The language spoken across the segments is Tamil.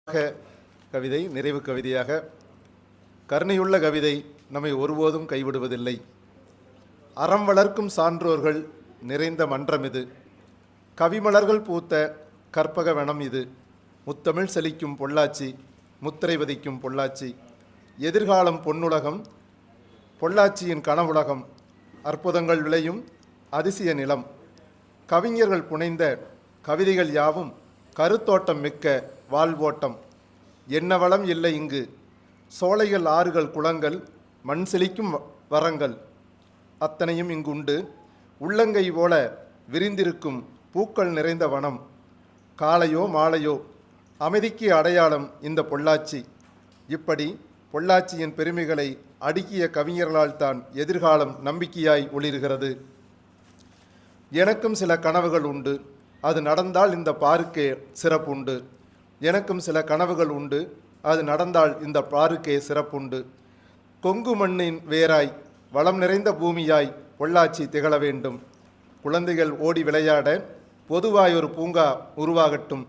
கவிதை நிறைவு கவிதையாக, கருணையுள்ள கவிதை நம்மை ஒருபோதும் கைவிடுவதில்லை. அறம் வளர்க்கும் சான்றோர்கள் நிறைந்த மன்றம் இது. கவிமலர்கள் பூத்த கற்பக வனம் இது. முத்தமிழ் செழிக்கும் பொள்ளாச்சி, முத்திரை வதிக்கும் பொள்ளாச்சி. எதிர்காலம் பொன்னுலகம், பொள்ளாச்சியின் கனவுலகம். அற்புதங்கள் விளையும் அதிசய நிலம். கவிஞர்கள் புனைந்த கவிதைகள் யாவும் கருத்தோட்டம் மிக்க வாழ்வோட்டம். என்ன வளம் இல்லை இங்கு, சோலைகள், ஆறுகள், குளங்கள், மண் செழிக்கும் வரங்கள் அத்தனையும் இங்குண்டு. உள்ளங்கை போல விரிந்திருக்கும் பூக்கள் நிறைந்த வனம். காலையோ மாலையோ அமைதிக்கு அடையாளம் இந்த பொள்ளாச்சி. இப்படி பொள்ளாச்சியின் பெருமைகளை அடுக்கிய கவிஞர்களால் தான் எதிர்காலம் நம்பிக்கையாய் ஒளிர்கிறது. எனக்கும் சில கனவுகள் உண்டு, அது நடந்தால் இந்த பாருக்கே சிறப்புண்டு. எனக்கும் சில கனவுகள் உண்டு, அது நடந்தால் இந்த பாருக்கே சிறப்புண்டு. கொங்கு மண்ணின் வேராய், வளம் நிறைந்த பூமியாய் பொள்ளாச்சி திகழ வேண்டும். குழந்தைகள் ஓடி விளையாட பொதுவாய் ஒரு பூங்கா உருவாகட்டும்.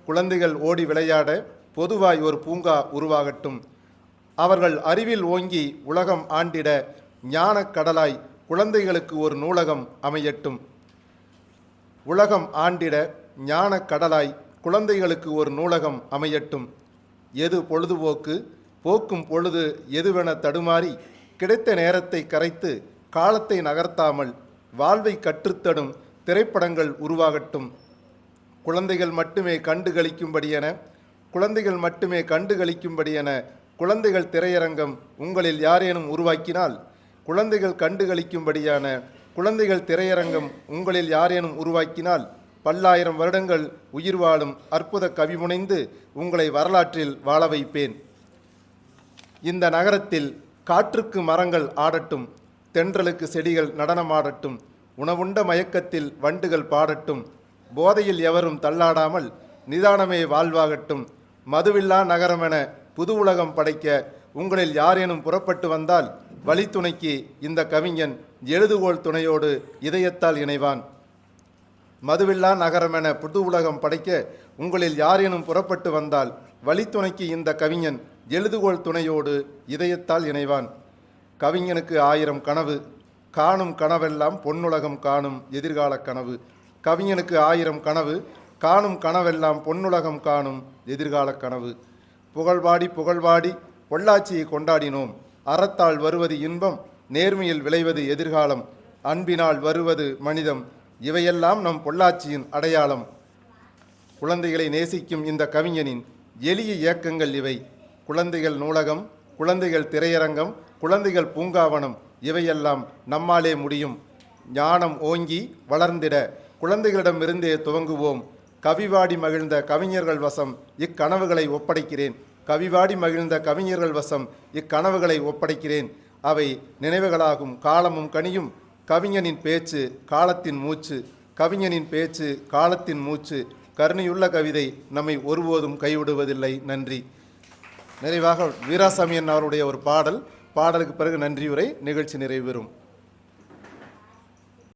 குழந்தைகள் ஓடி விளையாட பொதுவாய் ஒரு பூங்கா உருவாகட்டும். அவர்கள் அறிவில் ஓங்கி உலகம் ஆண்டிட ஞானக் கடலாய் குழந்தைகளுக்கு ஒரு நூலகம் அமையட்டும். உலகம் ஆண்டிட ஞானக் கடலாய் குழந்தைகளுக்கு ஒரு நூலகம் அமையட்டும். எது பொழுதுபோக்கு, போக்கும் பொழுது எதுவென தடுமாறி கிடைத்த நேரத்தை கரைத்து காலத்தை நகர்த்தாமல் வாழ்வை கற்றுத்தடும் திரைப்படங்கள் உருவாகட்டும். குழந்தைகள் மட்டுமே கண்டு களிக்கும்படியென குழந்தைகள் திரையரங்கம் உங்களில் யாரேனும் உருவாக்கினால், குழந்தைகள் கண்டு களிக்கும்படியான குழந்தைகள் திரையரங்கம் உங்களில் யாரேனும் உருவாக்கினால், பல்லாயிரம் வருடங்கள் உயிர் வாழும் அற்புத கவி முனைந்து உங்களை வரலாற்றில் வாழ வைப்பேன். இந்த நகரத்தில் காற்றுக்கு மரங்கள் ஆடட்டும், தென்றலுக்கு செடிகள் நடனமாடட்டும், உணவுண்ட மயக்கத்தில் வண்டுகள் பாடட்டும். போதையில் எவரும் தள்ளாடாமல் நிதானமே வாழ்வாகட்டும். மதுவில்லா நகரமென புது உலகம் படைக்க உங்களில் யாரேனும் புறப்பட்டு வந்தால், வழித்துணைக்கு இந்த கவிஞன் எழுதுகோள் துணையோடு இதயத்தால் இணைவான். மதுவில்லா நகரமென புது உலகம் படைக்க உங்களில் யாரேனும் புறப்பட்டு வந்தால், வழித்துணைக்கு இந்த கவிஞன் எழுதுகோள் துணையோடு இதயத்தால் இணைவான். கவிஞனுக்கு 1000 கனவு, காணும் கனவெல்லாம் பொன்னுலகம் காணும் எதிர்கால கனவு. கவிஞனுக்கு 1000 கனவு, காணும் கனவெல்லாம் பொன்னுலகம் காணும் எதிர்கால கனவு. புகழ்பாடி புகழ்பாடி பொள்ளாச்சியை கொண்டாடினோம். அறத்தால் வருவது இன்பம், நேர்மையில் விளைவது எதிர்காலம், அன்பினால் வருவது மனிதம். இவையெல்லாம் நம் பொள்ளாச்சியின் அடையாளம். குழந்தைகளை நேசிக்கும் இந்த கவிஞனின் எளிய இயக்கங்கள் இவை. குழந்தைகள் நூலகம், குழந்தைகள் திரையரங்கம், குழந்தைகள் பூங்காவனம், இவையெல்லாம் நம்மாலே முடியும். ஞானம் ஓங்கி வளர்ந்திட குழந்தைகளிடமிருந்தே துவங்குவோம். கவிவாடி மகிழ்ந்த கவிஞர்கள் வசம் இக்கனவுகளை ஒப்படைக்கிறேன். கவிவாடி மகிழ்ந்த கவிஞர்கள் வசம் இக்கனவுகளை ஒப்படைக்கிறேன். அவை நினைவுகளாகும், காலமும் கனியும். கவிஞனின் பேச்சு காலத்தின் மூச்சு, கவிஞனின் பேச்சு காலத்தின் மூச்சு. கருணையுள்ள கவிதை நம்மை ஒருபோதும் கைவிடுவதில்லை. நன்றி. நிறைவாக வீராசாமி அவருடைய ஒரு பாடலுக்கு பிறகு நன்றியுரை நிகழ்ச்சி நிறைவு பெறும்.